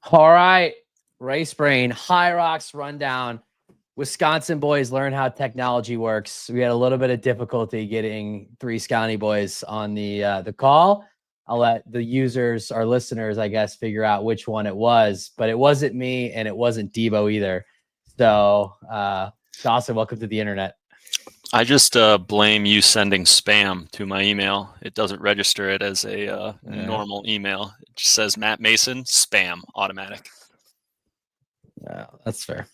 All right, Race Brain, HYROX rundown. Wisconsin boys learn how technology works. We had a little bit of difficulty getting three Scotty boys on the call. I'll let the users, our listeners, I guess, figure out which one it was, but it wasn't me and it wasn't Debo either. So, Dawson, welcome to the internet. I just blame you sending spam to my email. It doesn't register it as a normal email. It just says Matt Mason, spam, automatic. That's fair.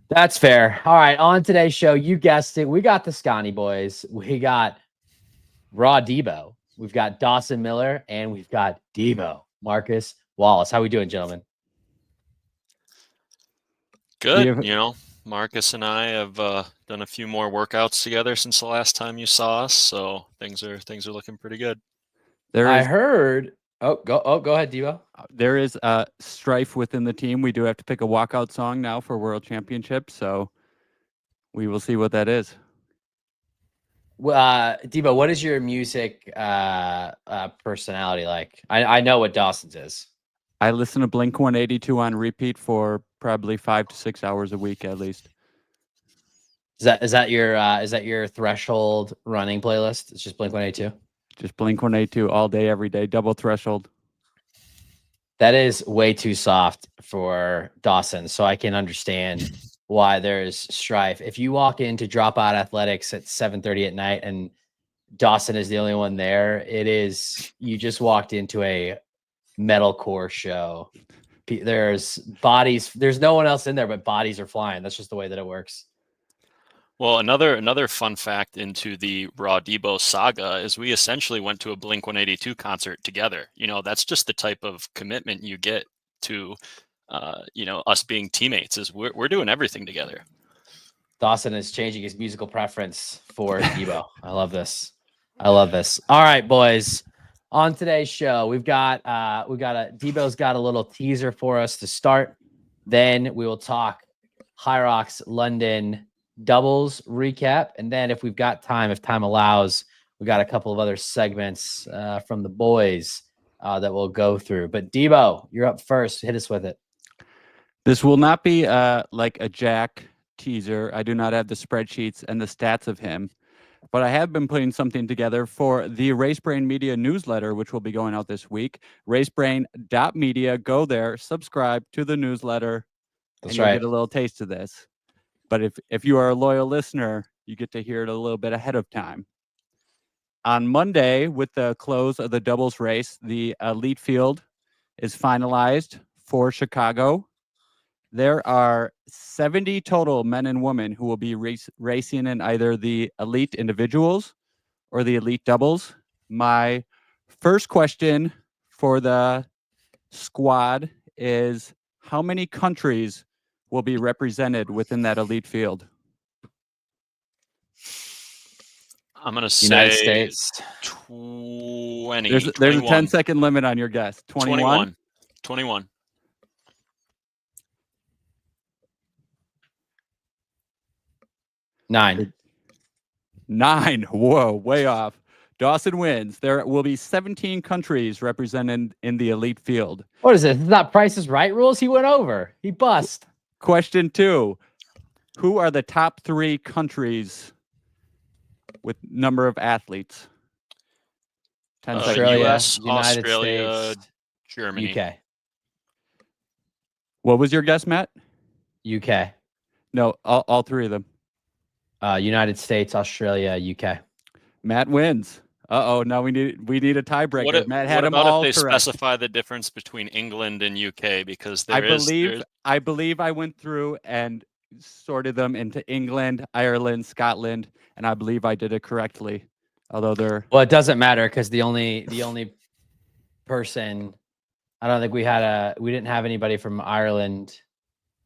That's fair. All right, on today's show, you guessed it, we got the Scotty boys. We got Raw Debo. We've got Dawson Miller, and we've got Debo Marcus Wallace. How we doing, gentlemen? Good. Marcus and I have done a few more workouts together since the last time you saw us, so things are looking pretty good. I heard. Go ahead, Debo. There is strife within the team. We do have to pick a walkout song now for World Championship, so we will see what that is. Debo, what is your music personality like? I know what Dawson's is. I listen to Blink 182 on repeat for probably 5 to 6 hours a week at least. Is that your threshold running playlist? It's just Blink 182. Just Blink 182 all day, every day, double threshold. That is way too soft for Dawson, so I can understand why there's strife. If you walk into Dropout Athletics at 7:30 at night and Dawson is the only one there, you just walked into a metalcore show. There's bodies. There's no one else in there, but bodies are flying. That's just the way that it works. Well, another fun fact into the Raw Debo saga is we essentially went to a Blink 182 concert together. That's just the type of commitment you get to, us being teammates. Is we're doing everything together. Dawson is changing his musical preference for Debo. I love this. All right, boys. On today's show, Debo's got a little teaser for us to start. Then we will talk HYROX London Doubles recap, and then if we've got time, if time allows, we got a couple of other segments from the boys that we'll go through. But Debo, you're up first. Hit us with it. This will not be like a Jack teaser. I do not have the spreadsheets and the stats of him, but I have been putting something together for the RaceBrain Media newsletter, which will be going out this week. RaceBrain.media. Go there, subscribe to the newsletter, and you'll get a little taste of this. But if you are a loyal listener, you get to hear it a little bit ahead of time. On Monday, with the close of the doubles race, the elite field is finalized for Chicago. There are 70 total men and women who will be racing in either the elite individuals or the elite doubles. My first question for the squad is, how many countries will be represented within that elite field? I'm going to say United States. 20. There's a 10-second limit on your guess. 21? 21. 9. Whoa, way off. Dawson wins. There will be 17 countries represented in the elite field. What is it? It's not Price is Right rules. He went over. He bust. Question 2. Who are the top 3 countries with number of athletes? Australia, US, United Australia, States, Germany. UK. What was your guess, Matt? UK. No, all 3 of them. United States, Australia, UK. Matt wins. Now we need a tiebreaker. Matt had them all correct. What about if they correct. specify the difference between England and UK? Because I believe I went through and sorted them into England, Ireland, Scotland, and I believe I did it correctly. Although it doesn't matter because the only person, I don't think we didn't have anybody from Ireland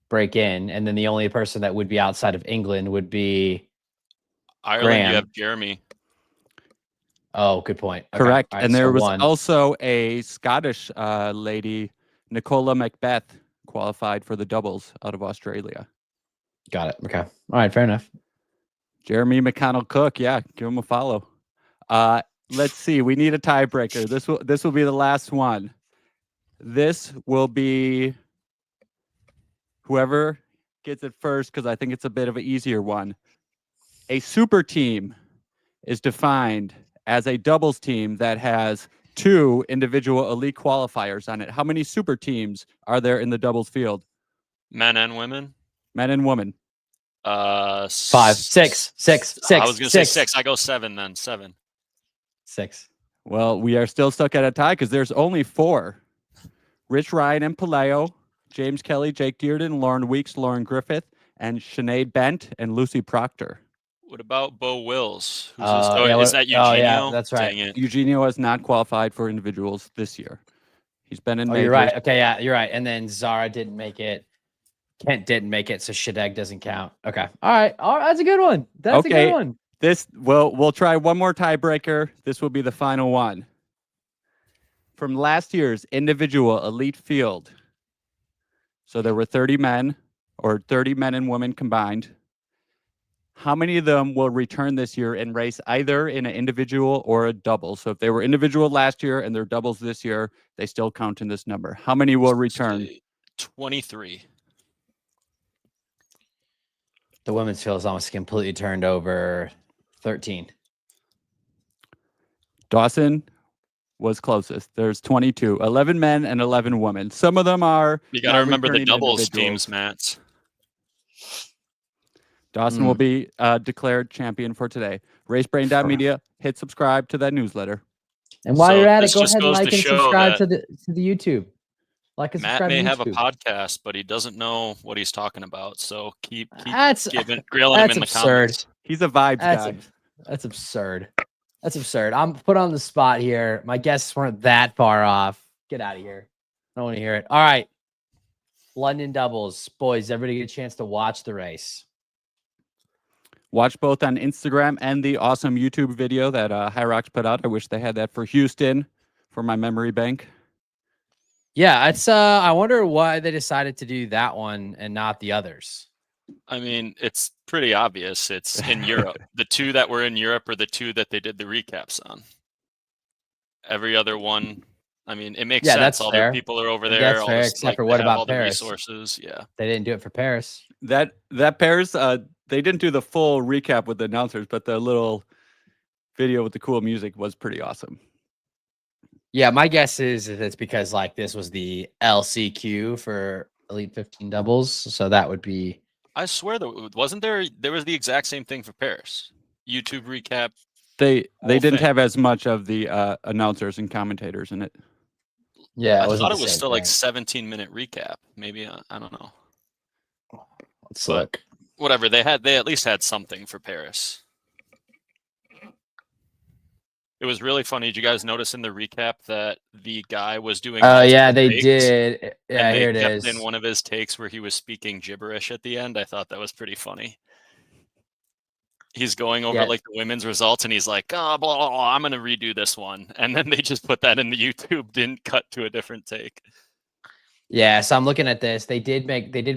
break in, and then the only person that would be outside of England would be Ireland. Graham. You have Jeremy. Oh, good point. Okay. Correct. Right, and there was one. Also a Scottish lady, Nicola Macbeth, qualified for the doubles out of Australia. Got it. Okay. All right. Fair enough. Jeremy McConnell Cook. Yeah, give him a follow. Let's see. We need a tiebreaker. This will be the last one. This will be whoever gets it first, because I think it's a bit of an easier one. A super team is defined as a doubles team that has 2 individual elite qualifiers on it. How many super teams are there in the doubles field? Men and women. Men and women. 5, 6, 6, I was 6, gonna say 6. 6. I go 7 then. 7. 6. Well, we are still stuck at a tie because there's only 4. Rich Ryan and Palayo, James Kelly, Jake Dearden, Lauren Weeks, Lauren Griffith, and Sinead Bent and Lucy Proctor. What about Bo Wills? Who's yeah, is that Eugenio? Oh, yeah, that's right. Dang it. Eugenio has not qualified for individuals this year. He's been in majors. You're right. Okay, yeah, you're right. And then Zara didn't make it. Kent didn't make it, so Shadeg doesn't count. Okay. All right. That's a good one. That's a good one. We'll try one more tiebreaker. This will be the final one. From last year's individual elite field. So there were 30 men or 30 men and women combined. How many of them will return this year and race either in an individual or a double? So if they were individual last year and they're doubles this year, they still count in this number. How many will return? 23. The women's field is almost completely turned over. 13. Dawson was closest. There's 22, 11 men and 11 women. Some of them are. You got to remember the returning doubles individuals. teams, Matt. Dawson will be declared champion for today. RaceBrain.media. Hit subscribe to that newsletter. And while you're at it, this go just ahead and goes like to and show subscribe that to the YouTube. Like and Matt subscribe may to have a YouTube. podcast, but he doesn't know what he's talking about. So keep That's grilling him in the absurd. comments. He's a vibes guy. That's absurd. That's absurd. I'm put on the spot here. My guesses weren't that far off. Get out of here. I don't want to hear it. All right. London doubles. Boys, everybody get a chance to watch the race. Watch both on Instagram and the awesome YouTube video that HYROX put out. I wish they had that for Houston for my memory bank. Yeah, it's I wonder why they decided to do that one and not the others. I mean, it's pretty obvious. It's in Europe. The 2 that were in Europe are the 2 that they did the recaps on. Every other one, I mean, it makes sense. That's all fair. the people are over there. That's all fair, this, except for what they have about all Paris? The resources, yeah. They didn't do it for Paris. That Paris, they didn't do the full recap with the announcers, but the little video with the cool music was pretty awesome. Yeah, my guess is it's because like this was the LCQ for Elite 15 doubles, so that would be. I swear that wasn't there. There was the exact same thing for Paris. YouTube recap. They didn't thing. have as much of the announcers and commentators in it. Yeah, I thought it was still like 17-minute recap. Maybe I don't know. Let's look. Whatever they at least had something for Paris. It was really funny. Did you guys notice in the recap that the guy was doing? Oh yeah, they takes, did. Yeah, and here it they kept is. in one of his takes where he was speaking gibberish at the end. I thought that was pretty funny. He's going over like the women's results, and he's like, "Oh, blah, blah, blah, I'm gonna redo this one," and then they just put that in the YouTube. Didn't cut to a different take. Yeah, so I'm looking at this. They did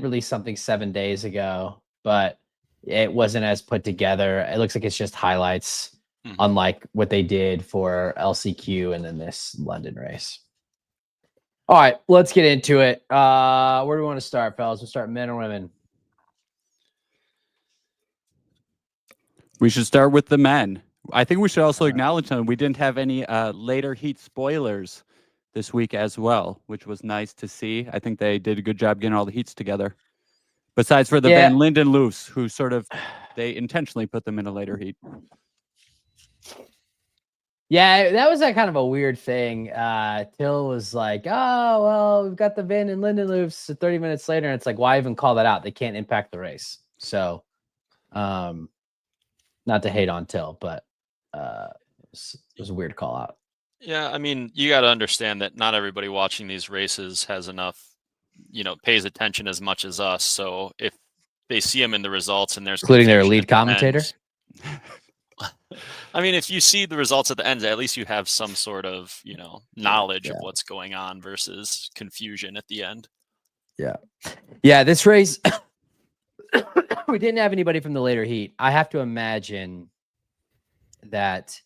release something 7 days ago, but it wasn't as put together. It looks like it's just highlights. Unlike what they did for LCQ and then this London race. All right, let's get into it. Where do we want to start, fellas? We'll start men or women. We should start with the men. I think we should also acknowledge them. We didn't have any later heat spoilers this week as well, which was nice to see. I think they did a good job getting all the heats together. Besides for the Van Linden Loose, who they intentionally put them in a later heat. Yeah, that was kind of a weird thing. Till was like, oh, well, we've got the Van and Linden loops 30 minutes later. And it's like, why even call that out? They can't impact the race. So, not to hate on Till, but it was a weird call out. Yeah, I mean, you got to understand that not everybody watching these races has enough, pays attention as much as us. So if they see them in the results and there's including their lead commentator. I mean, if you see the results at the end, at least you have some sort of, knowledge of what's going on versus confusion at the end. Yeah. Yeah, this race, we didn't have anybody from the later heat. I have to imagine that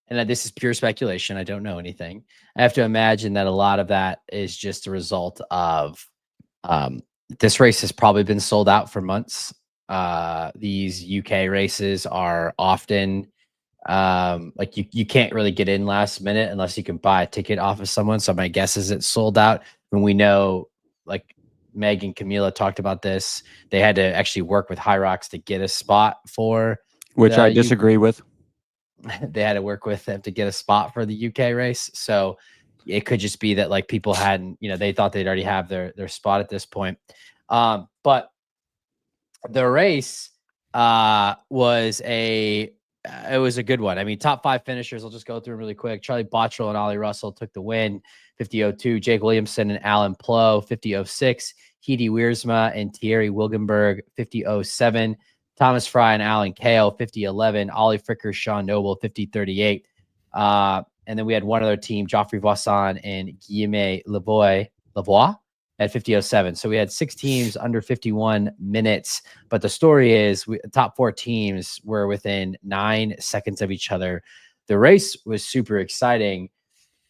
and this is pure speculation, I don't know anything. I have to imagine that a lot of that is just a result of this race has probably been sold out for months. These UK races are often like you can't really get in last minute unless you can buy a ticket off of someone. So my guess is it's sold out. When we know, like Meg and Camila talked about this, they had to actually work with HYROX to get a spot for Which I the disagree with. they had to work with them to get a spot for the UK race. So it could just be that like people hadn't, they thought they'd already have their spot at this point. But the race was a good one. I mean, top 5 finishers. I'll just go through them really quick. Charlie Bottrell and Ollie Russell took the win, 50:02. Jake Williamson and Alan Plough, 50:06. Heidi Wiersma and Thierry Wilgenberg, 50:07. Thomas Fry and Alan Kale, 50:11. Ollie Fricker, Sean Noble, 50:38. And then we had one other team, Geoffrey Voisin and Guillaume Lavoie at 50:07. So we had 6 teams under 51 minutes. But the story is the top 4 teams were within 9 seconds of each other. The race was super exciting.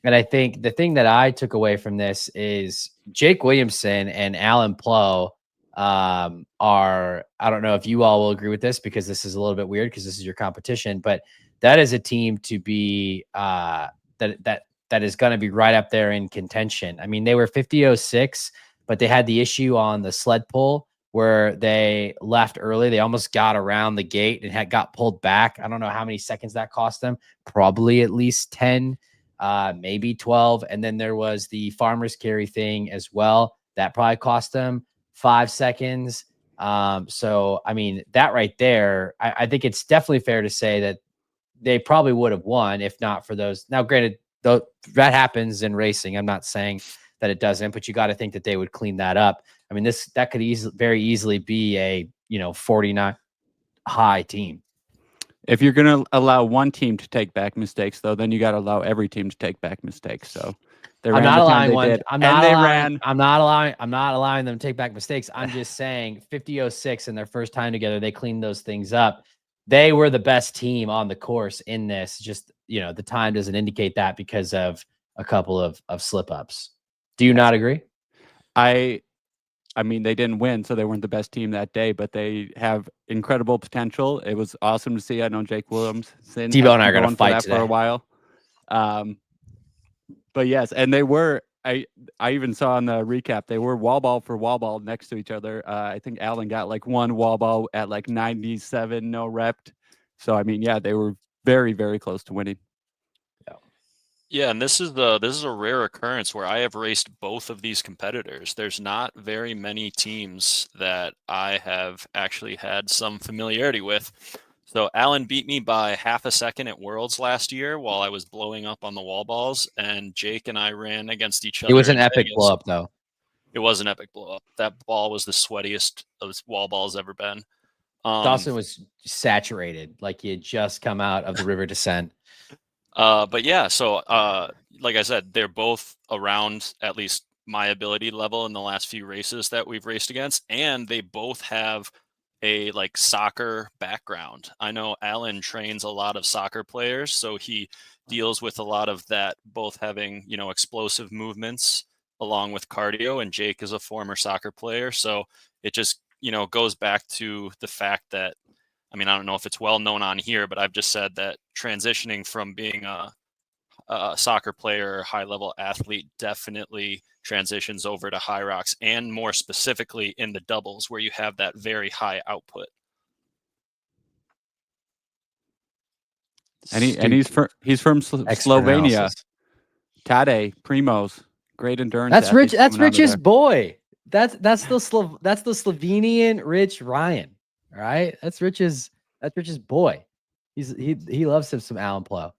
And I think the thing that I took away from this is Jake Williamson and Alan Plough are, I don't know if you all will agree with this because this is a little bit weird because this is your competition, but that is a team to be that is going to be right up there in contention. I mean, they were 50:06, but they had the issue on the sled pull where they left early. They almost got around the gate and got pulled back. I don't know how many seconds that cost them. Probably at least 10, maybe 12. And then there was the farmer's carry thing as well. That probably cost them 5 seconds. So, I mean, that right there, I think it's definitely fair to say that they probably would have won if not for those. Now, granted, though that happens in racing. I'm not saying that it doesn't, but you got to think that they would clean that up. I mean, that could very easily be a 49 high team. If you're going to allow one team to take back mistakes, though, then you got to allow every team to take back mistakes. So I'm not allowing one. I'm not allowing them to take back mistakes. I'm just saying 50:06 in their first time together, they cleaned those things up. They were the best team on the course in this. Just, the time doesn't indicate that because of a couple of slip ups. Do you not agree? I mean, they didn't win, so they weren't the best team that day, but they have incredible potential. It was awesome to see. I know Jake Williamson. Debo and I are going to fight for a while. But yes, and they were. I even saw in the recap they were wall ball for wall ball next to each other. I think Alan got like one wall ball at like 97, no repped. So I mean, yeah, they were very, very close to winning. Yeah, and this is a rare occurrence where I have raced both of these competitors. There's not very many teams that I have actually had some familiarity with. So Alan beat me by half a second at Worlds last year while I was blowing up on the wall balls, and Jake and I ran against each other. It was an epic blow up, though. It was an epic blow up. That ball was the sweatiest of wall balls ever been. Dawson was saturated, like he had just come out of the river descent. But yeah, so like I said, they're both around at least my ability level in the last few races that we've raced against, and they both have a like soccer background. I know Alan trains a lot of soccer players, so he deals with a lot of that, both having, explosive movements along with cardio, and Jake is a former soccer player. So it just, goes back to the fact that, I mean, I don't know if it's well known on here, but I've just said that transitioning from being a soccer player, high level athlete, definitely transitions over to HYROX, and more specifically in the doubles where you have that very high output. And he's from Slovenia. Tadej Primoz, great endurance. That's Rich. That's Rich's boy. That's the Slovenian Rich Ryan. All right, that's Rich's boy. He loves him some Alan Plough.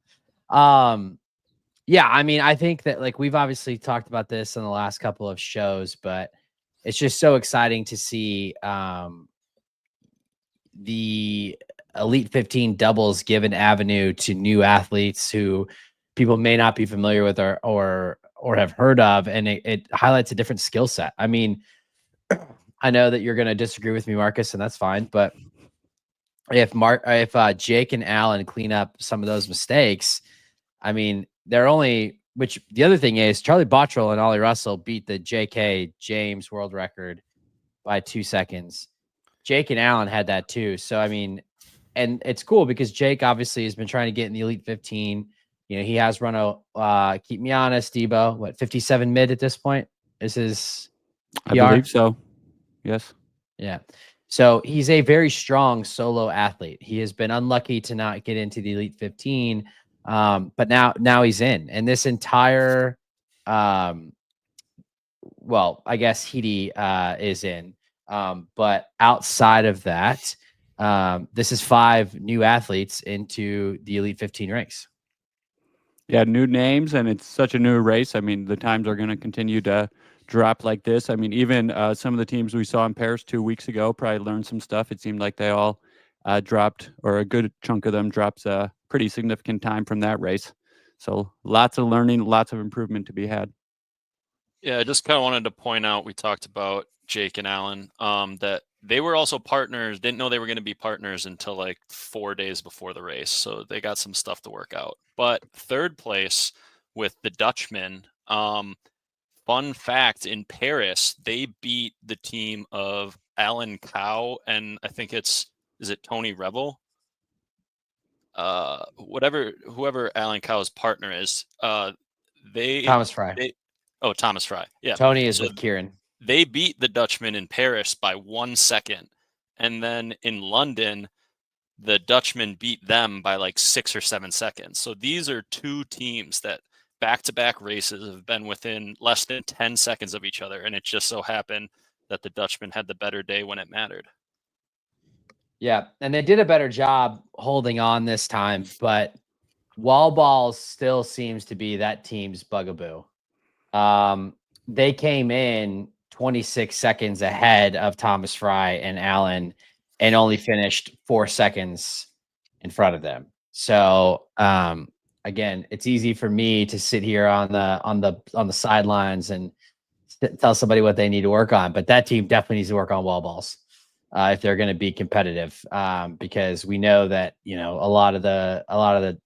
Yeah, I mean, I think that like we've obviously talked about this in the last couple of shows, but it's just so exciting to see the Elite 15 doubles give an avenue to new athletes who people may not be familiar with or have heard of, and it highlights a different skill set. I mean, I know that you're going to disagree with me, Marcus, and that's fine, but if Jake and Alan clean up some of those mistakes, I mean, they're only, which the other thing is Charlie Bottrell and Ollie Russell beat the JK James world record by 2 seconds. Jake and Allen had that too. So, I mean, and it's cool because Jake obviously has been trying to get in the Elite 15. You know, he has run a, keep me honest, Debo, what, 57 mid at this point is his I PR? believe so. Yes. Yeah. So he's a very strong solo athlete. He has been unlucky to not get into the Elite 15. But now he's in. And this entire well, I guess Heidi is in. But outside of that, this is 5 new athletes into the Elite 15 ranks. Yeah, new names, and it's such a new race. I mean, the times are going to continue to drop like this. I mean, even some of the teams we saw in Paris 2 weeks ago probably learned some stuff. It seemed like they all dropped, or a good chunk of them drops a pretty significant time from that race. So lots of learning, lots of improvement to be had. Yeah, I just kind of wanted to point out, we talked about Jake and Allen, that they were also partners, didn't know they were going to be partners until like 4 days before the race. So they got some stuff to work out. But third place with the Dutchman, fun fact, in Paris, they beat the team of Alan Cow and I think is it Tony Rebel? Whoever Alan Cow's partner is, Thomas Fry. Thomas Fry. Yeah. Tony is So with Kieran. they beat the Dutchman in Paris by 1 second. And then in London, the Dutchman beat them by like 6 or 7 seconds. So these are 2 teams that back-to-back races have been within less than 10 seconds of each other. And it just so happened that the Dutchman had the better day when it mattered. Yeah. And they did a better job holding on this time, but wall balls still seems to be that team's bugaboo. They came in 26 seconds ahead of Thomas Fry and Allen and only finished 4 seconds in front of them. So, again, it's easy for me to sit here on the sidelines and tell somebody what they need to work on, but that team definitely needs to work on wall balls if they're going to be competitive, because we know that, you know, a lot of the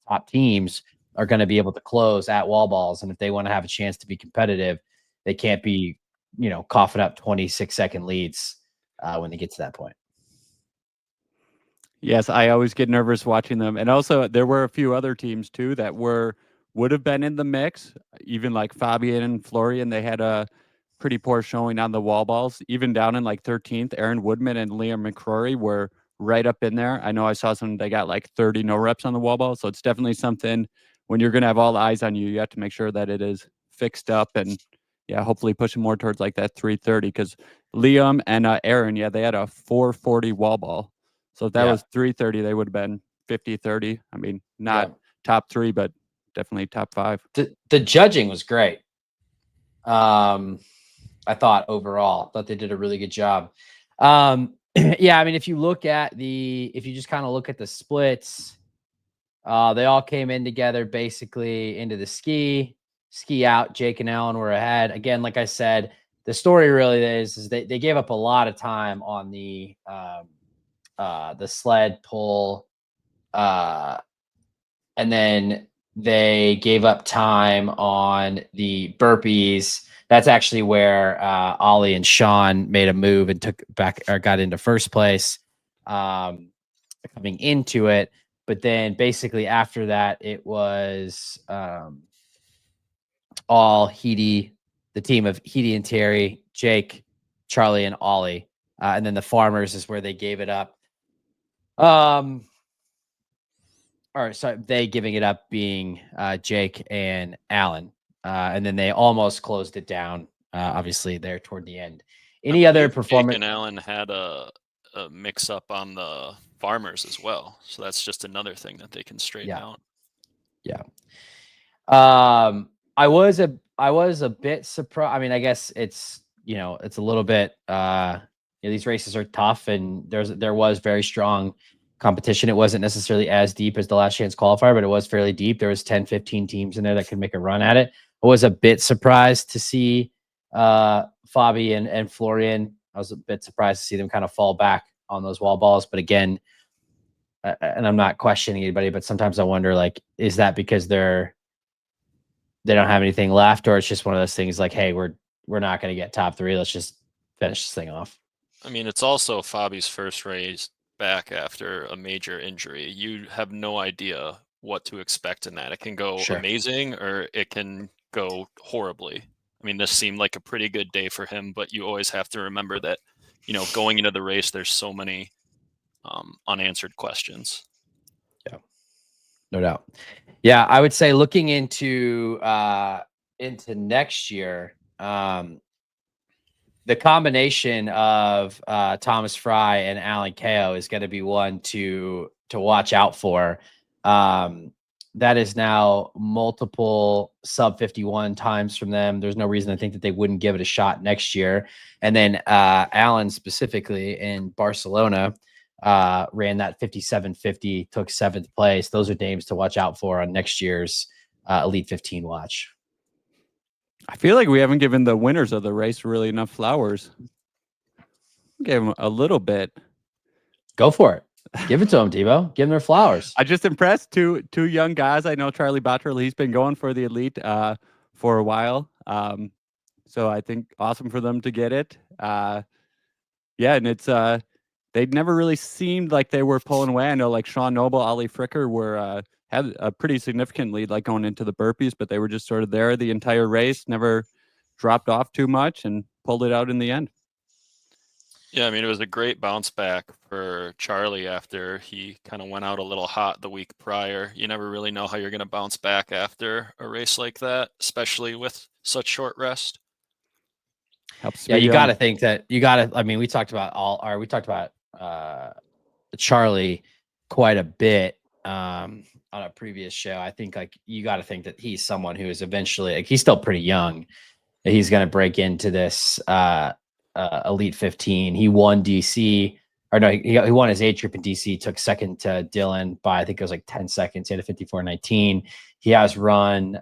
top teams are going to be able to close at wall balls. And if they want to have a chance to be competitive, they can't be, you know, coughing up 26-second leads when they get to that point. Yes, I always get nervous watching them. And also, there were a few other teams too that would have been in the mix. Even like Fabian and Florian, they had a pretty poor showing on the wall balls. Even down in like 13th, Aaron Woodman and Liam McCrory were right up in there. I know I saw some, they got like 30 no reps on the wall ball. So it's definitely something when you're going to have all eyes on you, you have to make sure that it is fixed up and yeah, hopefully pushing more towards like that 330 because Liam and Aaron, yeah, they had a 440 wall ball. So if that was 330, they would have been 50-30. I mean, not top 3, but definitely top 5. The judging was great. I thought they did a really good job. Yeah, I mean, if you just kind of look at the splits, they all came in together basically into the ski out. Jake and Allen were ahead. Again, like I said, the story really is they gave up a lot of time on the sled pull, and then they gave up time on the burpees. That's actually where Ollie and Sean made a move and got into first place coming into it. But then basically after that, it was all Heidi, the team of Heidi and Terry, Jake, Charlie, and Ollie. And then the farmers is where they gave it up. Or sorry, they giving it up being Jake and Allen. And then they almost closed it down, obviously, there toward the end. Any other performance? Jake and Allen had a mix up on the farmers as well. So that's just another thing that they can straighten out. Yeah. I was a bit surprised. I mean, I guess it's, you know, it's a little bit, these races are tough and there was very strong competition. It wasn't necessarily as deep as the last chance qualifier, but it was fairly deep. There was 10, 15 teams in there that could make a run at it. I was a bit surprised to see Fabi and Florian. I was a bit surprised to see them kind of fall back on those wall balls. But again, and I'm not questioning anybody, but sometimes I wonder, like, is that because they don't have anything left, or it's just one of those things like, hey, we're not going to get top 3. Let's just finish this thing off. I mean, it's also Fabi's first race back after a major injury. You have no idea what to expect in that. It can go Sure. amazing or it can go horribly. I mean, this seemed like a pretty good day for him, but you always have to remember that, going into the race, there's so many unanswered questions. Yeah, no doubt. Yeah, I would say looking into next year, the combination of Thomas Fry and Alan Kao is going to be one to watch out for. That is now multiple sub 51 times from them. There's no reason to think that they wouldn't give it a shot next year. And then Alan specifically in Barcelona ran that 57.50, took 7th place. Those are names to watch out for on next year's Elite 15 watch. I feel like we haven't given the winners of the race really enough flowers. Gave them a little bit. Go for it. Give it to them, Debo. Give them their flowers. I just impressed two young guys. I know Charlie Bottrell, he's been going for the elite for a while. So I think awesome for them to get it. Yeah, and it's they never really seemed like they were pulling away. I know like Sean Noble, Ollie Fricker were had a pretty significant lead like going into the burpees, but they were just sort of there the entire race, never dropped off too much and pulled it out in the end. Yeah, I mean, it was a great bounce back for Charlie after he kind of went out a little hot the week prior. You never really know how you're going to bounce back after a race like that, especially with such short rest. Helps. Yeah, you got to think that I mean, we talked about Charlie quite a bit on a previous show. I think like you got to think that he's someone who is eventually, like, he's still pretty young, that he's going to break into this Elite 15. He won DC, or no, he won his age group in DC, took second to Dylan by, I think it was like 10 seconds. He had a 54.19. He has run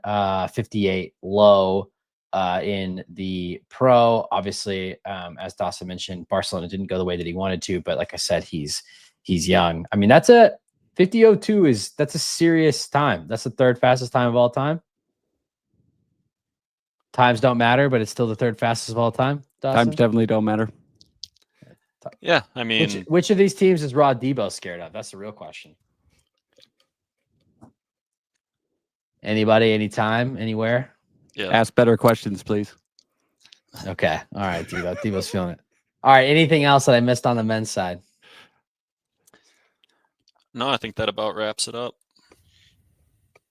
58 low in the pro. Obviously, as Dawson mentioned, Barcelona didn't go the way that he wanted to, but like I said, he's young. I mean, that's a 50.02 that's a serious time. That's the 3rd fastest time of all time. Times don't matter, but it's still the 3rd fastest of all time. Dawson? Times definitely don't matter. Yeah, I mean, which of these teams is Rod Debo scared of? That's the real question. Anybody, anytime, anywhere? Yeah. Ask better questions, please. Okay. All right, Debo. Debo's feeling it. All right. Anything else that I missed on the men's side? No, I think that about wraps it up.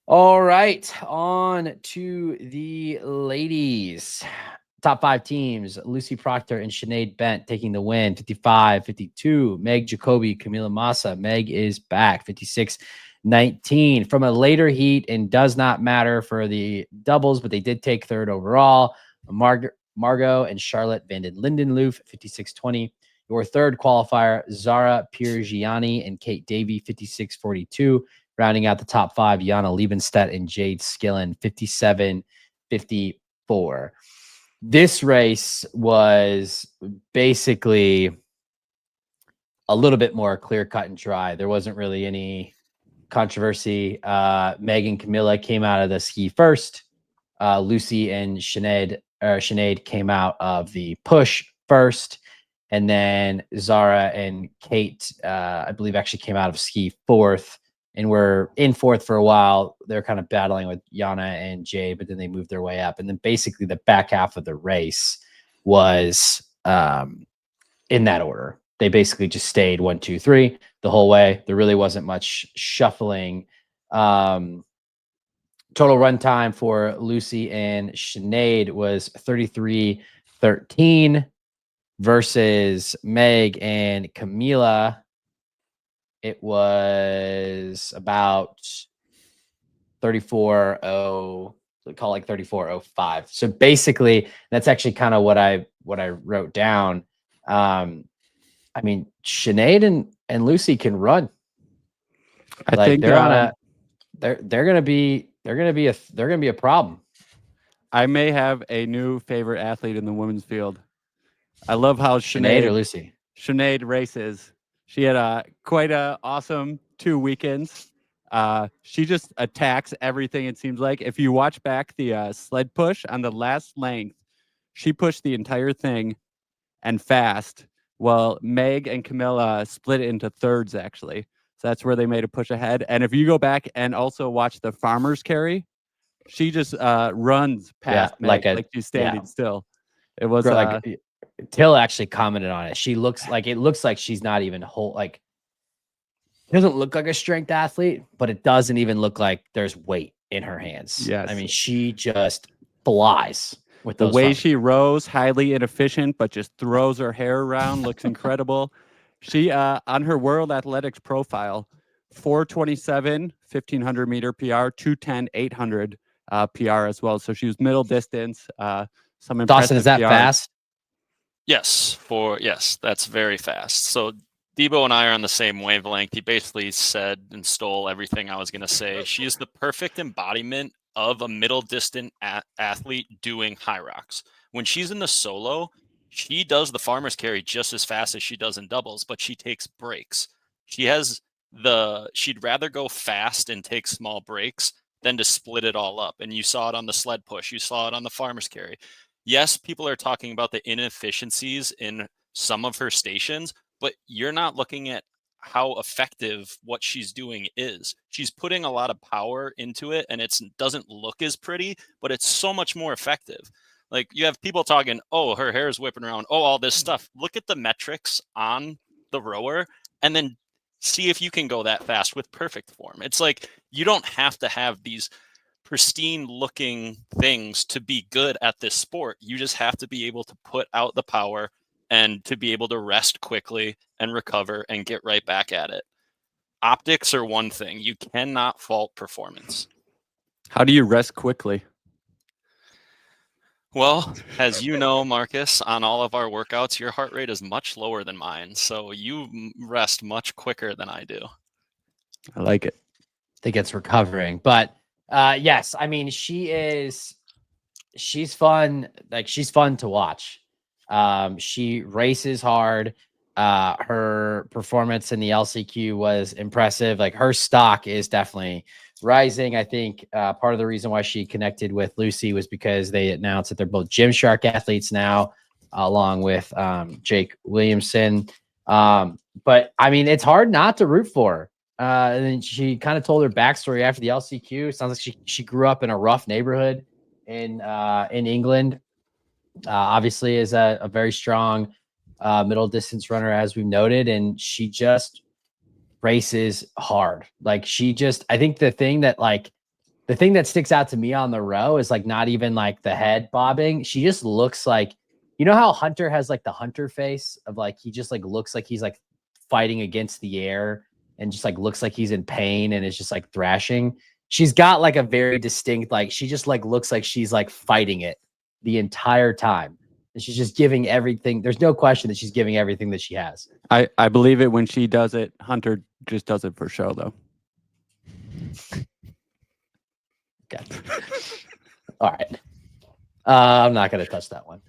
All right. On to the ladies. Top 5 teams: Lucy Proctor and Sinead Bent taking the win, 55-52. Meg Jacoby, Camila Massa. Meg is back, 56-19. From a later heat, and does not matter for the doubles, but they did take 3rd overall. Margot and Charlotte van den Lindenloof, 56-20. Your 3rd qualifier, Zara Piergiani and Kate Davey, 56-42. Rounding out the top 5, Jana Liebenstedt and Jade Skillen, 57-54. This race was basically a little bit more clear cut and dry. There wasn't really any controversy. Meg and Camilla came out of the ski first. Lucy and Sinead came out of the push first. And then Zara and Kate, I believe, actually came out of ski 4th. And were in 4th for a while. They're kind of battling with Jana and Jay, but then they moved their way up. And then basically the back half of the race was in that order. They basically just stayed 1, 2, 3 the whole way. There really wasn't much shuffling. Total run time for Lucy and Sinead was 33:13 versus Meg and Camila. It was about 34.0, call it like 34.05. So basically, that's actually kind of what I wrote down. I mean, Sinead and Lucy can run. I think they're on a they're gonna be a problem. I may have a new favorite athlete in the women's field. I love how Sinead or Lucy. Sinead races. She had quite a awesome 2 weekends. She just attacks everything, it seems like. If you watch back the sled push on the last length, she pushed the entire thing and fast. Well, Meg and Camilla split into thirds, actually. So that's where they made a push ahead. And if you go back and also watch the farmer's carry, she just runs past Meg like she's standing still. It was like Till actually commented on it. She looks like she's not even like doesn't look like a strength athlete, but it doesn't even look like there's weight in her hands. Yes. I mean, she just flies with the those way farmers. she rows, highly inefficient, but just throws her hair around, looks incredible. She on her World Athletics profile, 427 1500 meter PR, 210 800 PR as well. So she was middle distance. Some impressive Dawson, is that PRs. fast? Yes, that's very fast. So Debo and I are on the same wavelength. He basically said and stole everything I was going to say. She is the perfect embodiment of a middle distant athlete doing HYROX. When she's in the solo, she does the farmer's carry just as fast as she does in doubles, but she takes breaks. She'd rather go fast and take small breaks than to split it all up. And you saw it on the sled push. You saw it on the farmer's carry. Yes, people are talking about the inefficiencies in some of her stations, but you're not looking at how effective what she's doing is. She's putting a lot of power into it, and it doesn't look as pretty, but it's so much more effective. Like, you have people talking, oh, her hair is whipping around, oh, all this stuff. Look at the metrics on the rower, and then see if you can go that fast with perfect form. It's like, you don't have to have these pristine looking things to be good at this sport. You just have to be able to put out the power and to be able to rest quickly and recover and get right back at it. Optics are one thing. You cannot fault performance. How do you rest quickly? Well, as you know, Marcus, on all of our workouts, your heart rate is much lower than mine. So you rest much quicker than I do. I like it. I think it's recovering. But yes, I mean, she's fun. Like, she's fun to watch. She races hard. Her performance in the LCQ was impressive. Like, her stock is definitely rising. I think part of the reason why she connected with Lucy was because they announced that they're both Gymshark athletes now, along with Jake Williamson. But I mean, it's hard not to root for her. And then she kind of told her backstory after the LCQ. Sounds like she grew up in a rough neighborhood in England. Obviously is a very strong middle distance runner, as we've noted, and she just races hard. Like, I think the thing that sticks out to me on the row is like not even like the head bobbing. She just looks like, you know how Hunter has like the Hunter face of like, he just like looks like he's like fighting against the air and just like looks like he's in pain and is just like thrashing. She's got like a very distinct, like, she just like looks like she's like fighting it the entire time. And she's just giving everything. There's no question that she's giving everything that she has. I believe it when she does it. Hunter just does it for show, though. Okay. All right. I'm not going to touch that one.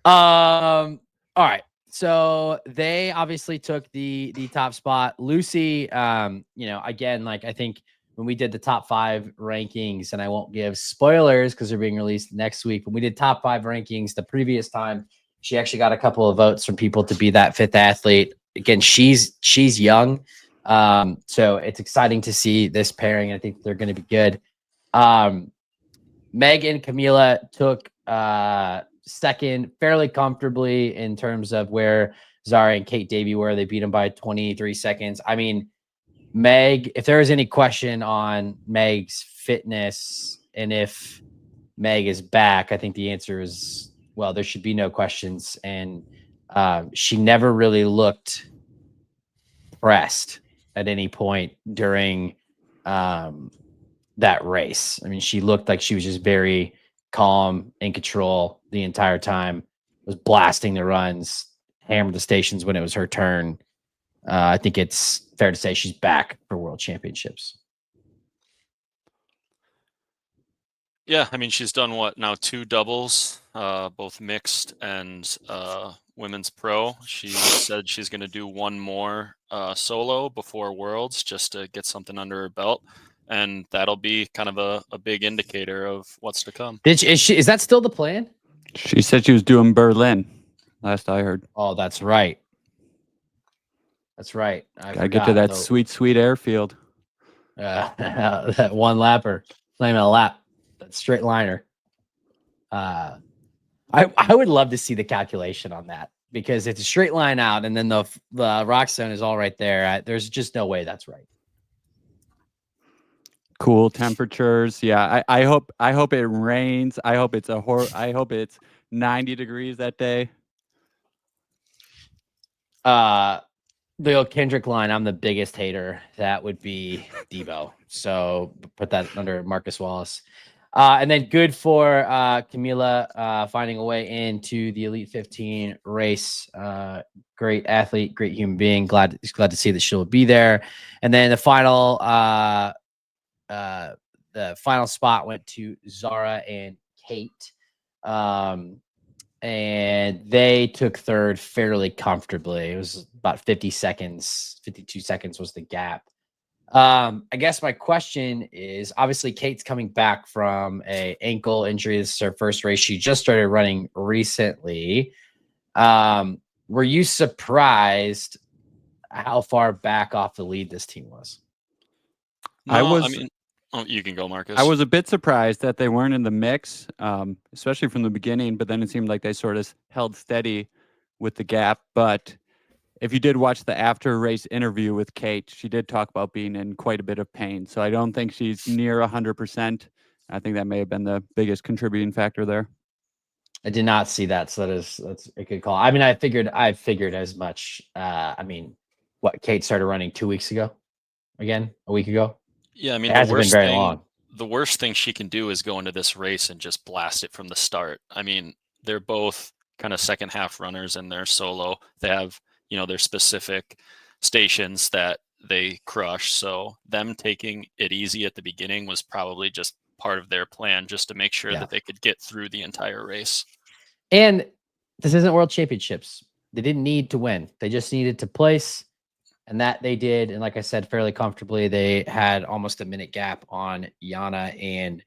All right. So they obviously took the top spot. Lucy, again, like, I think when we did the top 5 rankings, and I won't give spoilers because they're being released next week, when we did top 5 rankings the previous time, she actually got a couple of votes from people to be that 5th athlete. Again, she's young. So it's exciting to see this pairing. I think they're going to be good. Meg and Camila took second fairly comfortably in terms of where Zara and Kate Davey were. They beat them by 23 seconds. I mean, Meg, if there is any question on Meg's fitness and if Meg is back, I think the answer is, well, there should be no questions. And she never really looked pressed at any point during that race. I mean, she looked like she was just very calm, in control the entire time, was blasting the runs, hammered the stations when it was her turn. I think it's fair to say she's back for World Championships. Yeah, I mean, she's done what now, 2 doubles both mixed and women's pro. She said she's going to do one more solo before Worlds just to get something under her belt. And that'll be kind of a big indicator of what's to come. Is that still the plan? She said she was doing Berlin, last I heard. Oh, that's right. That's right. Gotta get to that sweet, sweet airfield. That one lapper, not even a lap, that straight liner. I would love to see the calculation on that, because it's a straight line out, and then the rock zone is all right there. There's just no way that's right. Cool temperatures. Yeah, I hope it rains. I hope it's I hope it's 90 degrees that day. The old Kendrick line, I'm the biggest hater. That would be Debo. So put that under Marcus Wallace. And then good for Camila finding a way into the Elite 15 race. Great athlete, great human being. Glad to see that she'll be there. And then the final spot went to Zara and Kate. And they took third fairly comfortably. It was about 50 seconds, 52 seconds was the gap. I guess my question is, obviously Kate's coming back from a ankle injury. This is her first race. She just started running recently. Were you surprised how far back off the lead this team was? No, you can go, Marcus. I was a bit surprised that they weren't in the mix, especially from the beginning, but then it seemed like they sort of held steady with the gap. But if you did watch the after race interview with Kate, she did talk about being in quite a bit of pain. So I don't think she's near 100%. I think that may have been the biggest contributing factor there. I did not see that. So that's a good call. I mean, I figured as much. What, Kate started running 2 weeks ago? Again, a week ago? Yeah, I mean, it hasn't been very long. The worst thing she can do is go into this race and just blast it from the start. I mean, they're both kind of second half runners in their solo. They have, their specific stations that they crush. So them taking it easy at the beginning was probably just part of their plan, just to make sure that they could get through the entire race. And this isn't World Championships. They didn't need to win. They just needed to place. And that they did. And like I said, fairly comfortably. They had almost a minute gap on Yana and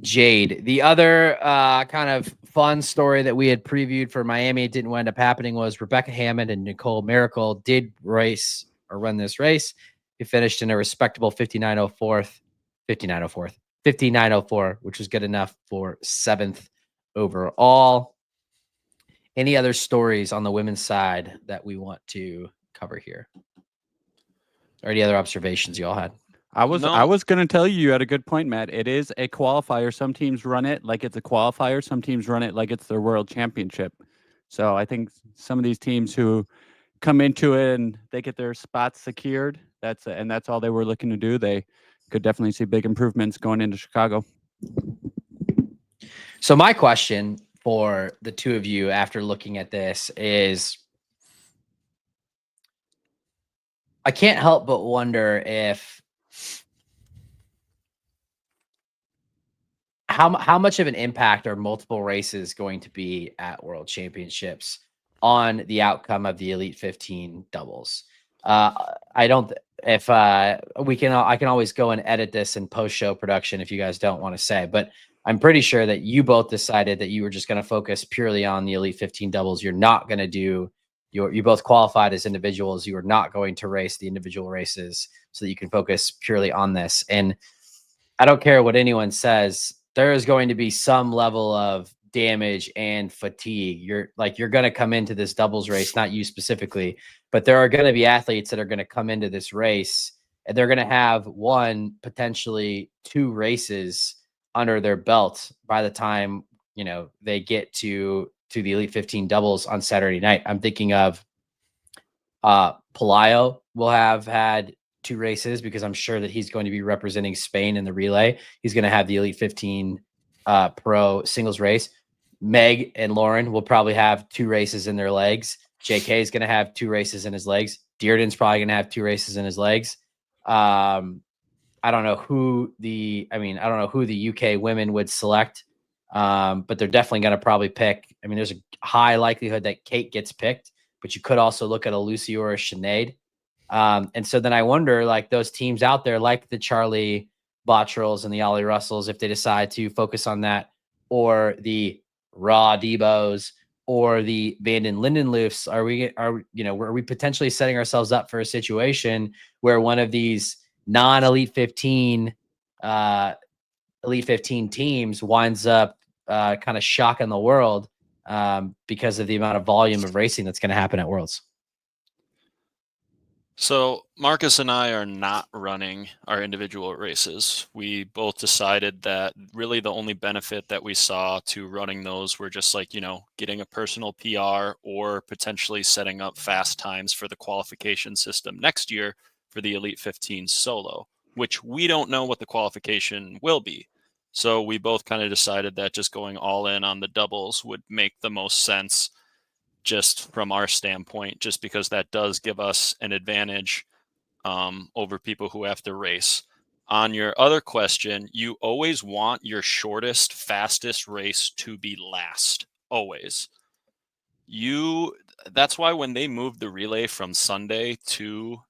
Jade. The other kind of fun story that we had previewed for Miami, it didn't end up happening, was Rebecca Hammond and Nicole Miracle did run this race. They finished in a respectable 59.04, which was good enough for 7th overall. Any other stories on the women's side that we want to cover here? Or any other observations you all had? I was going to tell you had a good point, Matt. It is a qualifier. Some teams run it like it's a qualifier. Some teams run it like it's their world championship. So I think some of these teams who come into it and they get their spots secured, that's all they were looking to do. They could definitely see big improvements going into Chicago. So my question for the two of you after looking at this is, I can't help but wonder if how much of an impact are multiple races going to be at World Championships on the outcome of the Elite 15 doubles. I can always go and edit this in post-show production if you guys don't want to say, but I'm pretty sure that you both decided that you were just going to focus purely on the Elite 15 doubles. You're not going to do you both qualified as individuals. You are not going to race the individual races so that you can focus purely on this. And I don't care what anyone says, there is going to be some level of damage and fatigue. You're going to come into this doubles race, not you specifically, but there are going to be athletes that are going to come into this race and they're going to have potentially 2 races under their belt by the time, they get to the Elite 15 doubles on Saturday night. I'm thinking of Pelayo will have had 2 races because I'm sure that he's going to be representing Spain in the relay. He's going to have the Elite 15 pro singles race. Meg and Lauren will probably have 2 races in their legs. JK is going to have 2 races in his legs. Dearden's probably going to have 2 races in his legs. I don't know who I don't know who the UK women would select, but they're definitely going to probably pick. I mean, there's a high likelihood that Kate gets picked, but you could also look at a Lucy or a Sinead. And so then I wonder, like those teams out there, like the Charlie Bottrells and the Ollie Russells, if they decide to focus on that, or the Raw Debos, or the Vanden Lindenloofs, are we potentially setting ourselves up for a situation where one of these non-elite 15 elite 15 teams winds up kind of shocking the world because of the amount of volume of racing that's going to happen at Worlds? So Marcus and I are not running our individual races. We both decided that really the only benefit that we saw to running those were just like, getting a personal PR or potentially setting up fast times for the qualification system next year for the Elite 15 solo, which we don't know what the qualification will be. So we both kind of decided that just going all in on the doubles would make the most sense just from our standpoint, just because that does give us an advantage over people who have to race. On your other question, you always want your shortest, fastest race to be last, always. That's why when they moved the relay from Sunday to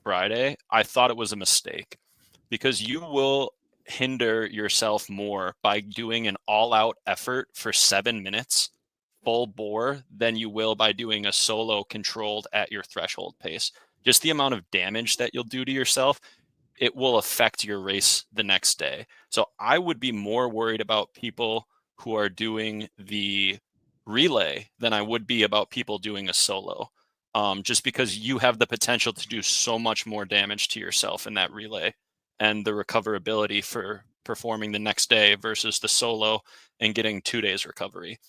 Friday, I thought it was a mistake, because you will hinder yourself more by doing an all-out effort for 7 minutes full bore than you will by doing a solo controlled at your threshold pace. Just the amount of damage that you'll do to yourself, it will affect your race the next day. So I would be more worried about people who are doing the relay than I would be about people doing a solo. Just because you have the potential to do so much more damage to yourself in that relay, and the recoverability for performing the next day versus the solo and getting 2 days recovery.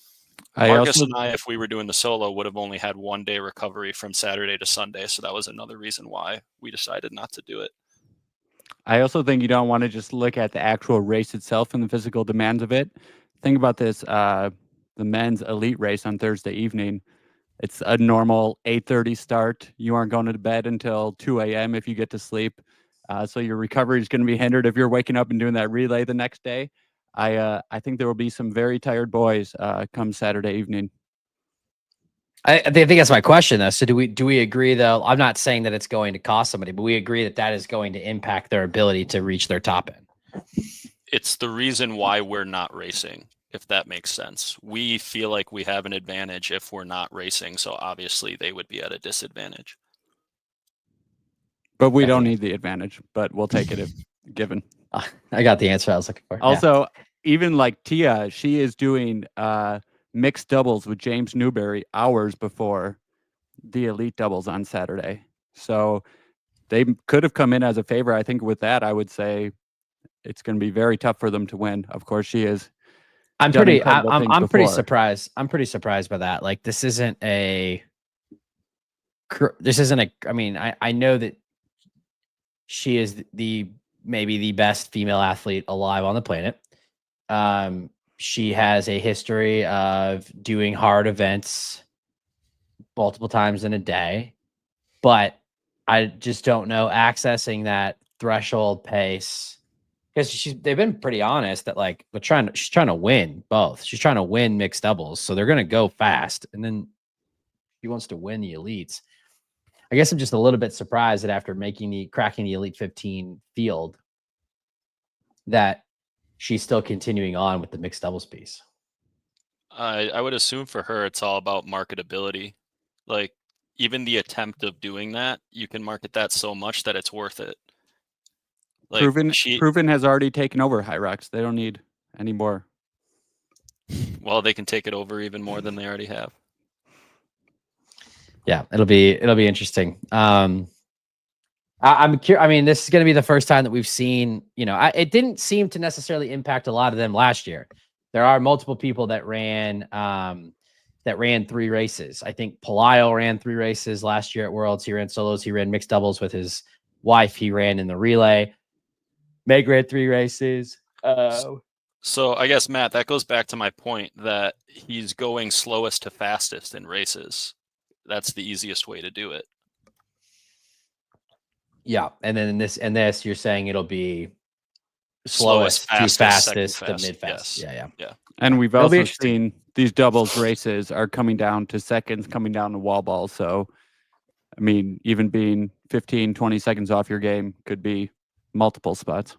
Marcus and I, if we were doing the solo, would have only had 1 day recovery from Saturday to Sunday. So that was another reason why we decided not to do it. I also think you don't want to just look at the actual race itself and the physical demands of it. Think about this, the men's elite race on Thursday evening. It's a normal 8:30 start. You aren't going to bed until 2 a.m. if you get to sleep. So your recovery is going to be hindered if you're waking up and doing that relay the next day. I think there will be some very tired boys come Saturday evening. I think that's my question, though. So do we agree, though? I'm not saying that it's going to cost somebody, but we agree that that is going to impact their ability to reach their top end. It's the reason why we're not racing, if that makes sense. We feel like we have an advantage if we're not racing, so obviously they would be at a disadvantage. But we don't need the advantage, but we'll take it if given. I got the answer I was looking for. Also, even like Tia, she is doing mixed doubles with James Newberry hours before the elite doubles on Saturday. So they could have come in as a favor. I think with that, I would say it's going to be very tough for them to win. Of course, she is. I'm pretty surprised. I'm pretty surprised by that. Like, this isn't a, I mean, I know that she is maybe the best female athlete alive on the planet. She has a history of doing hard events multiple times in a day, but I just don't know accessing that threshold pace, because they've been pretty honest that like she's trying to win both. She's trying to win mixed doubles, so they're going to go fast, and then she wants to win the elites. I guess I'm just a little bit surprised that after cracking the elite 15 field, that she's still continuing on with the mixed doubles piece. I would assume for her, it's all about marketability. Like, even the attempt of doing that, you can market that so much that it's worth it. Like, Proven has already taken over HYROX. They don't need any more. Well, they can take it over even more than they already have. Yeah, it'll be interesting. I'm curious. I mean, this is going to be the first time that we've seen, it didn't seem to necessarily impact a lot of them last year. There are multiple people that ran 3 races. I think Pelayo ran 3 races last year at Worlds. He ran solos. He ran mixed doubles with his wife. He ran in the relay. Meg ran 3 races. So I guess, Matt, that goes back to my point that he's going slowest to fastest in races. That's the easiest way to do it. Yeah, and then in this, you're saying it'll be slowest to fastest to mid fast. Yes. Yeah. And we've It'll be also interesting. seen these doubles races are coming down to seconds, coming down to wall ball. So, I mean, even being 15, 20 seconds off your game could be multiple spots.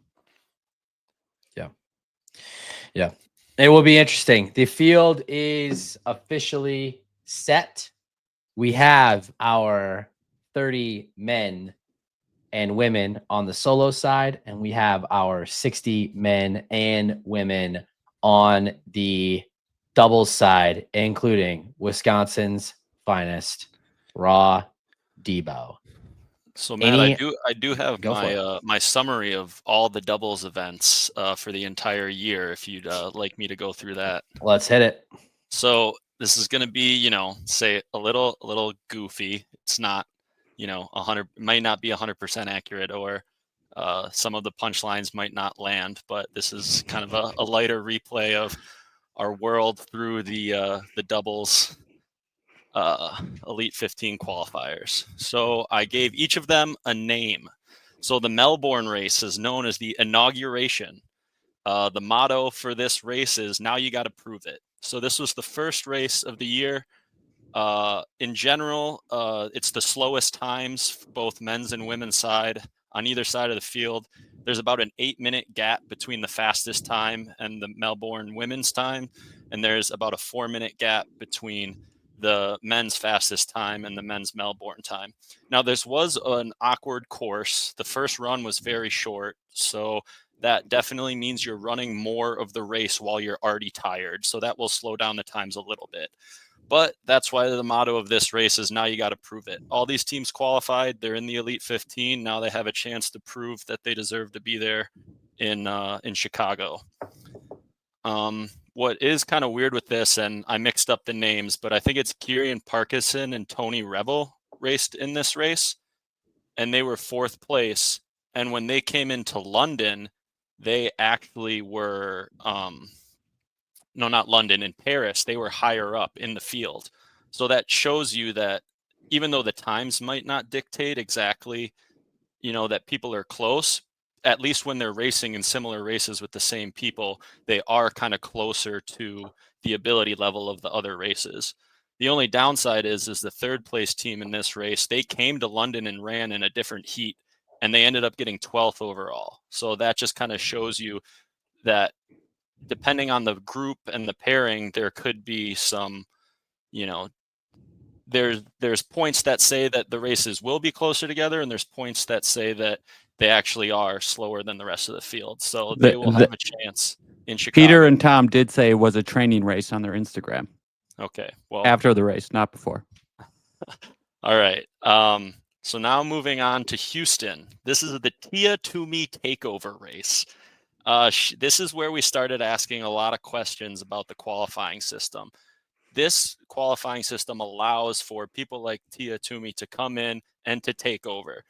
Yeah. It will be interesting. The field is officially set. We have our 30 men and women on the solo side, and we have our 60 men and women on the doubles side, including Wisconsin's finest, Raw Debo. So Matt, I do have Go for it. my summary of all the doubles events for the entire year. If you'd like me to go through that. Let's hit it. So this is going to be, say a little goofy. It's not, 100, might not be 100% accurate, or some of the punchlines might not land. But this is kind of a lighter replay of our world through the doubles Elite 15 qualifiers. So I gave each of them a name. So the Melbourne race is known as the inauguration. The motto for this race is "Now you got to prove it." So this was the first race of the year. In general, it's the slowest times, both men's and women's side, on either side of the field. There's about an 8-minute gap between the fastest time and the Melbourne women's time, and there's about a 4-minute gap between the men's fastest time and the men's Melbourne time. Now, this was an awkward course. The first run was very short, so that definitely means you're running more of the race while you're already tired. So that will slow down the times a little bit. But that's why the motto of this race is "Now you got to prove it." All these teams qualified. They're in the Elite 15. Now they have a chance to prove that they deserve to be there in Chicago. What is kind of weird with this, and I mixed up the names, but I think it's Kieran Parkinson and Tony Revel raced in this race, and they were 4th place. And when they came into London, they actually were no, not London, in Paris, they were higher up in the field. So that shows you that even though the times might not dictate exactly, that people are close, at least when they're racing in similar races with the same people, they are kind of closer to the ability level of the other races. The only downside is the 3rd place team in this race, they came to London and ran in a different heat, and they ended up getting 12th overall. So that just kind of shows you that depending on the group and the pairing, there could be some, there's points that say that the races will be closer together, and there's points that say that they actually are slower than the rest of the field. So they will have a chance in Chicago. Peter and Tom did say it was a training race on their Instagram. Okay. Well, after the race, not before. All right. So now moving on to Houston. This is the Tia Toomey takeover race. This is where we started asking a lot of questions about the qualifying system. This qualifying system allows for people like Tia Toomey to come in and to take over.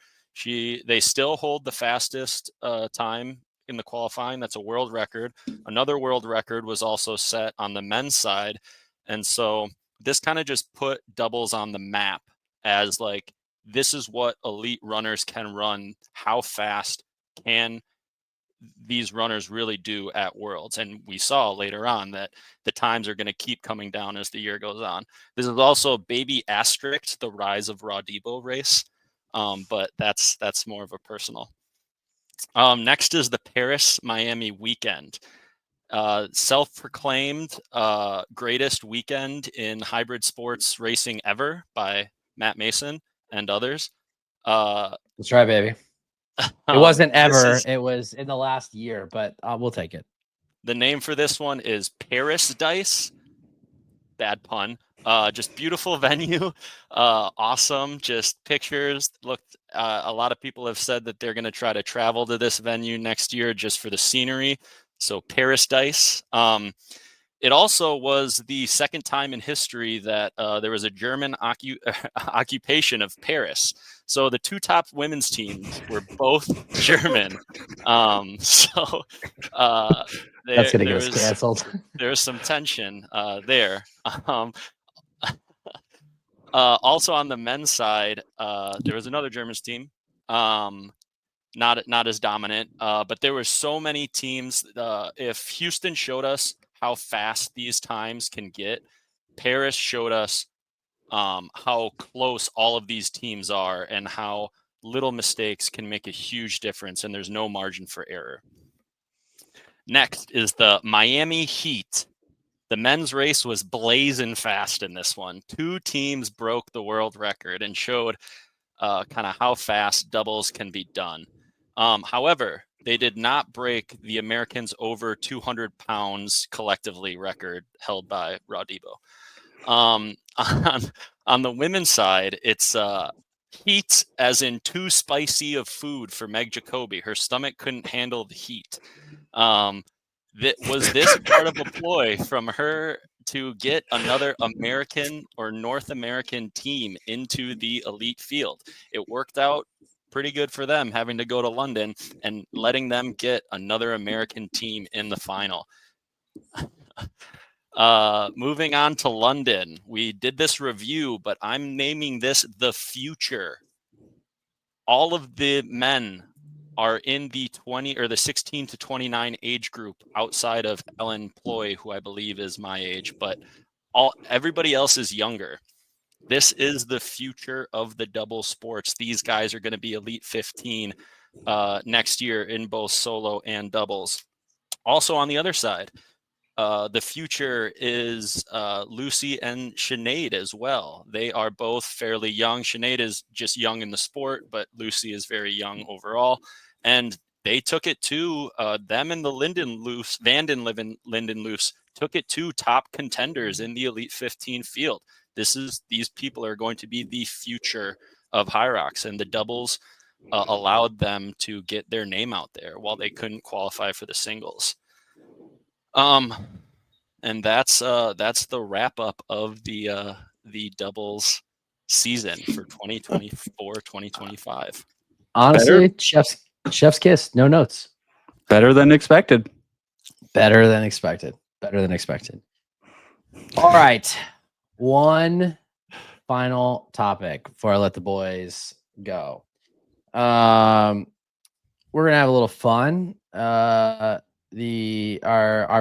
They still hold the fastest time in the qualifying. That's a world record. Another world record was also set on the men's side. And so this kind of just put doubles on the map as like, this is what elite runners can run. How fast can these runners really do at Worlds? And we saw later on that the times are going to keep coming down as the year goes on. This is also Baby Asterisk, the Rise of Raw Debo race, but that's more of a personal. Next is the Paris-Miami weekend. Self-proclaimed greatest weekend in hybrid sports racing ever by Matt Mason and others. That's right, baby. It wasn't ever. It was in the last year, but we'll take it. The name for this one is Paris Dice. Bad pun. Just beautiful venue. Awesome. Just pictures. Looked. A lot of people have said that they're going to try to travel to this venue next year just for the scenery. So Paris Dice. It also was the second time in history that there was a German occupation of Paris. So the two top women's teams were both German. That's going to get us canceled. There was some tension there. Also on the men's side, there was another German team. not as dominant. But there were so many teams. If Houston showed us how fast these times can get, Paris showed us how close all of these teams are and how little mistakes can make a huge difference, and there's no margin for error. Next is the Miami Heat. The men's race was blazing fast in this one. 2 teams broke the world record and showed kind of how fast doubles can be done. However, they did not break the Americans over 200 pounds collectively record held by Raw Debo. On the women's side, it's heat as in too spicy of food for Meg Jacoby. Her stomach couldn't handle the heat. Was this part of a ploy from her to get another American or North American team into the elite field? It worked out pretty good for them, having to go to London and letting them get another American team in the final. Moving on to London, we did this review, but I'm naming this the future. All of the men are in the 20 or the 16 to 29 age group outside of Ellen Ploy, who I believe is my age, but everybody else is younger. This is the future of the double sports. These guys are going to be Elite 15 next year in both solo and doubles. Also on the other side, the future is Lucy and Sinead as well. They are both fairly young. Sinead is just young in the sport, but Lucy is very young overall. And they took it to them and the Linden Loose took it to top contenders in the Elite 15 field. These people are going to be the future of HYROX, and the doubles allowed them to get their name out there while they couldn't qualify for the singles. And that's the wrap up of the doubles season for 2024-2025. Honestly, chef's kiss, no notes. Better than expected. Better than expected. Better than expected. All right. One final topic before I let the boys go. We're gonna have a little fun. Our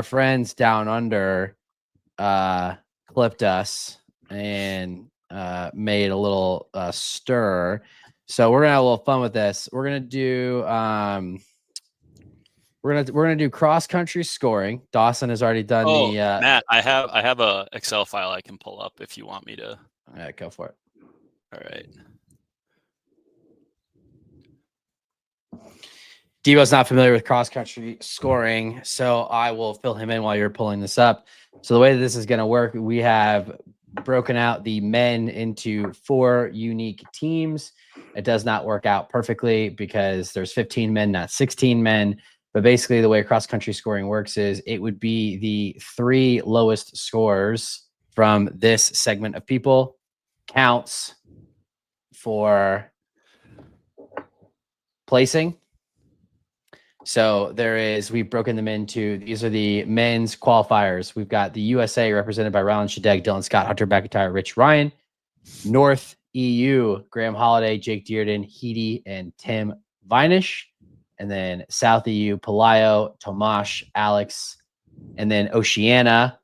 friends down under clipped us and made a little stir. So we're gonna have a little fun with this. We're gonna do we're gonna do cross country scoring. Dawson has already done the Matt, I have a Excel file I can pull up if you want me to. All right, go for it. All right. Devo's not familiar with cross country scoring, so I will fill him in while you're pulling this up. So the way that this is going to work, we have broken out the men into 4 unique teams. It does not work out perfectly because there's 15 men, not 16 men. But basically, the way cross country scoring works is it would be the 3 lowest scores from this segment of people counts for placing. So we've broken them into, these are the men's qualifiers. We've got the USA represented by Rylan Shadegg, Dylan Scott, Hunter McIntyre, Rich Ryan. North EU, Graham Holiday, Jake Dearden, Heedy, and Tim Vinish. And then South EU, Pelayo, Tomash, Alex. And then Oceania,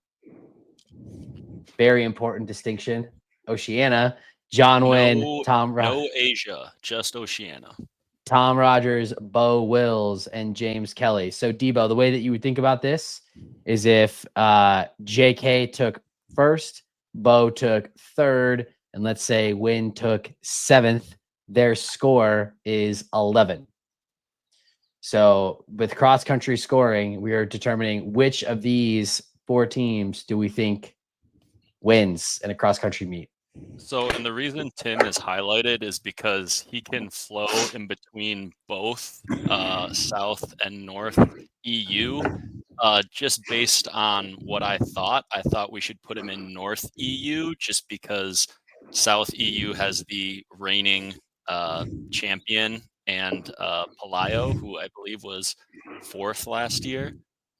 very important distinction. Oceania, John Wynn, Tom Rogers. No Asia, just Oceania. Tom Rogers, Bo Wills, and James Kelly. So, Debo, the way that you would think about this is if JK took first, Bo took third, and let's say Wynn took 7th, their score is 11. So, with cross-country scoring, we are determining which of these 4 teams do we think wins in a cross-country meet. So, and the reason Tim is highlighted is because he can flow in between both South and North EU. Just based on what I thought we should put him in North EU just because South EU has the reigning champion and Pelayo, who I believe was 4th last year.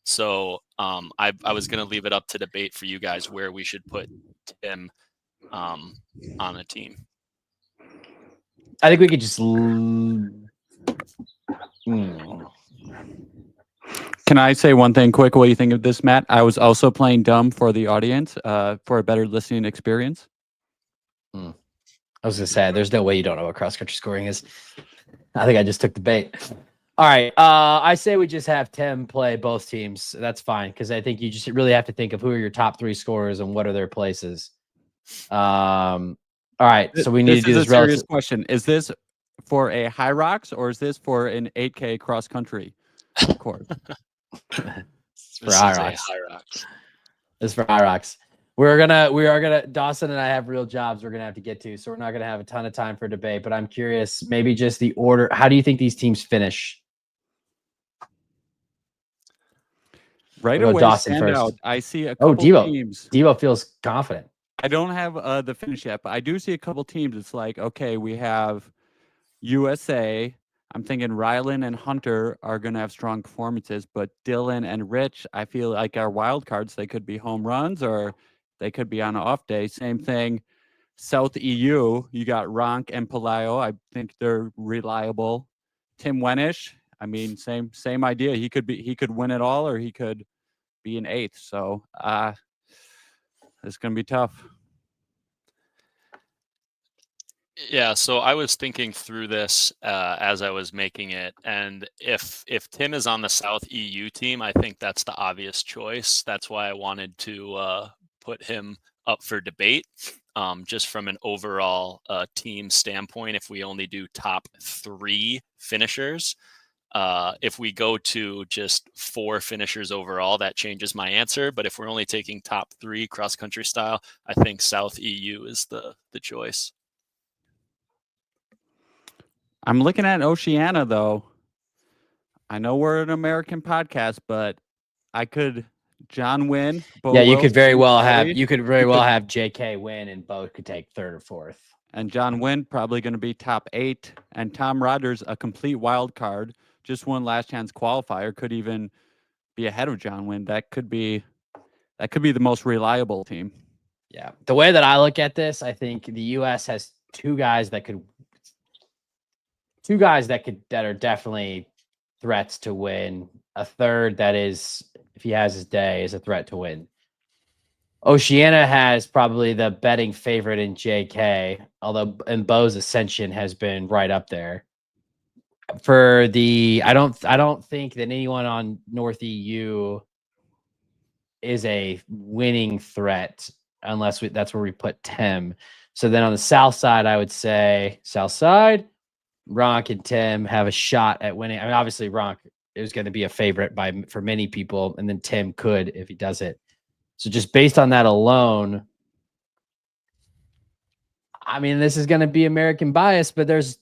So I was going to leave it up to debate for you guys where we should put Tim on a team. I think we could just. Can I say one thing quick? What do you think of this, Matt? I was also playing dumb for the audience for a better listening experience. I was gonna say, there's no way you don't know what cross country scoring is. I think I just took the bait. All right. I say we just have Tim play both teams. That's fine because I think you just really have to think of who are your top 3 scorers and what are their places. All right. So we need to do this a serious question. Is this for a HYROX or is this for an 8K cross country course? It's for HYROX. This is for HYROX. We are gonna Dawson and I have real jobs we're gonna have to get to, so we're not gonna have a ton of time for debate. But I'm curious, maybe just the order. How do you think these teams finish? Right We'll go away, Dawson stand first. out. I see a couple teams. Devo feels confident. I don't have the finish yet, but I do see a couple teams. It's like, okay, we have USA. I'm thinking Rylan and Hunter are going to have strong performances, but Dylan and Rich, I feel like are wild cards. They could be home runs or they could be on an off day. Same thing. South EU, you got Ronk and Palaio. I think they're reliable. Tim Wenish, I mean, same idea. He could win it all or he could be an 8th. So it's going to be tough. Yeah, so I was thinking through this as I was making it, and if Tim is on the South EU team, I think that's the obvious choice. That's why I wanted to put him up for debate, just from an overall team standpoint. If we only do top 3 finishers, if we go to just 4 finishers overall, that changes my answer. But if we're only taking top 3 cross country style, I think South EU is the choice. I'm looking at Oceania, though. I know we're an American podcast, but I could John win. Yeah, you could very well have JK win, and Bo could take 3rd or 4th. And John Wynn probably going to be top 8, and Tom Rogers a complete wild card, just won last chance qualifier, could even be ahead of John Wynn. That could be the most reliable team. Yeah, the way that I look at this, I think the U.S. has 2 guys that are definitely threats to win. A third that is, if he has his day, is a threat to win. Oceania has probably the betting favorite in JK, although and Bo's ascension has been right up there. For the, I don't think that anyone on North EU is a winning threat unless that's where we put Tim. So then on the South side, I would say South side, Ronk and Tim have a shot at winning. I mean, obviously Ronk is going to be a favorite for many people, and then Tim could if he does it. So just based on that alone, I mean, this is going to be American bias, but there's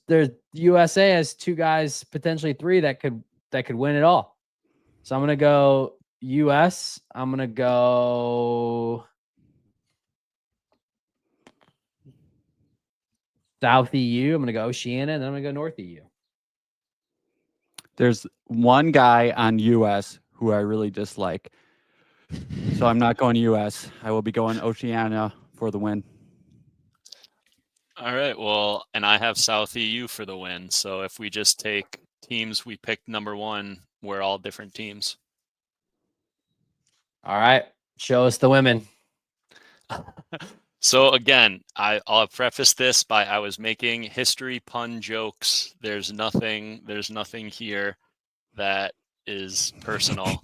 USA has 2 guys, potentially 3 that could win it all. So I'm going to go US. I'm going to go South EU. I'm going to go Oceania, and then I'm going to go North EU. There's one guy on US who I really dislike. So I'm not going US. I will be going Oceania for the win. All right. Well, and I have South EU for the win. So if we just take teams we picked number 1, we're all different teams. All right. Show us the women. So again, I'll preface this by I was making history pun jokes. There's nothing here that is personal.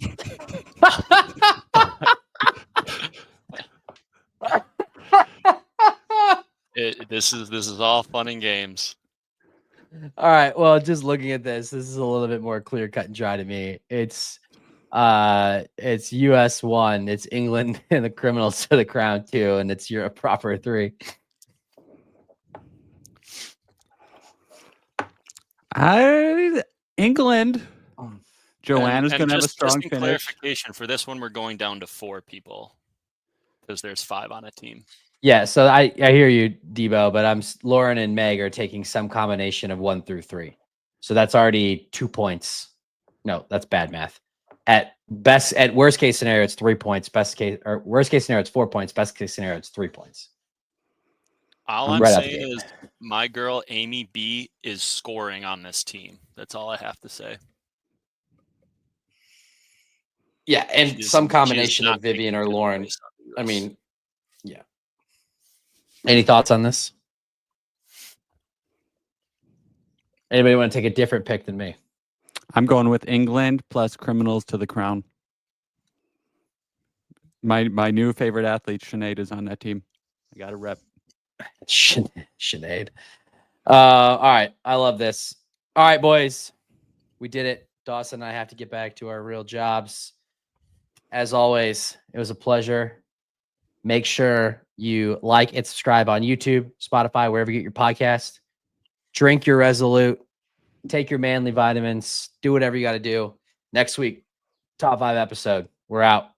This is all fun and games. All right. Well, just looking at this is a little bit more clear cut and dry to me. It's US 1, it's England and the Criminals to the Crown 2, and it's Europe proper 3. England. Joanna's going to have a strong finish. Clarification for this one, we're going down to 4 people because there's 5 on a team. Yeah, so I hear you, Debo, but Lauren and Meg are taking some combination of 1 through 3. So that's already 2 points. No, that's bad math. At worst case scenario, it's 3 points. Worst case scenario, it's 4 points. Best case scenario, it's 3 points. All I'm I'm right out the saying gate. is my girl Amy B is scoring on this team. That's all I have to say. Yeah, and She is- some she is combination not of Vivian taking or fifth Lauren. place on the I US. mean, yeah. Any thoughts on this? Anybody want to take a different pick than me? I'm going with England plus Criminals to the Crown. My new favorite athlete, Sinead, is on that team. I got a rep. Sinead. All right. I love this. All right, boys. We did it. Dawson and I have to get back to our real jobs. As always, it was a pleasure. Make sure you like and subscribe on YouTube, Spotify, wherever you get your podcast. Drink your Resolute. Take your manly vitamins. Do whatever you got to do. Next week, top 5 episode. We're out.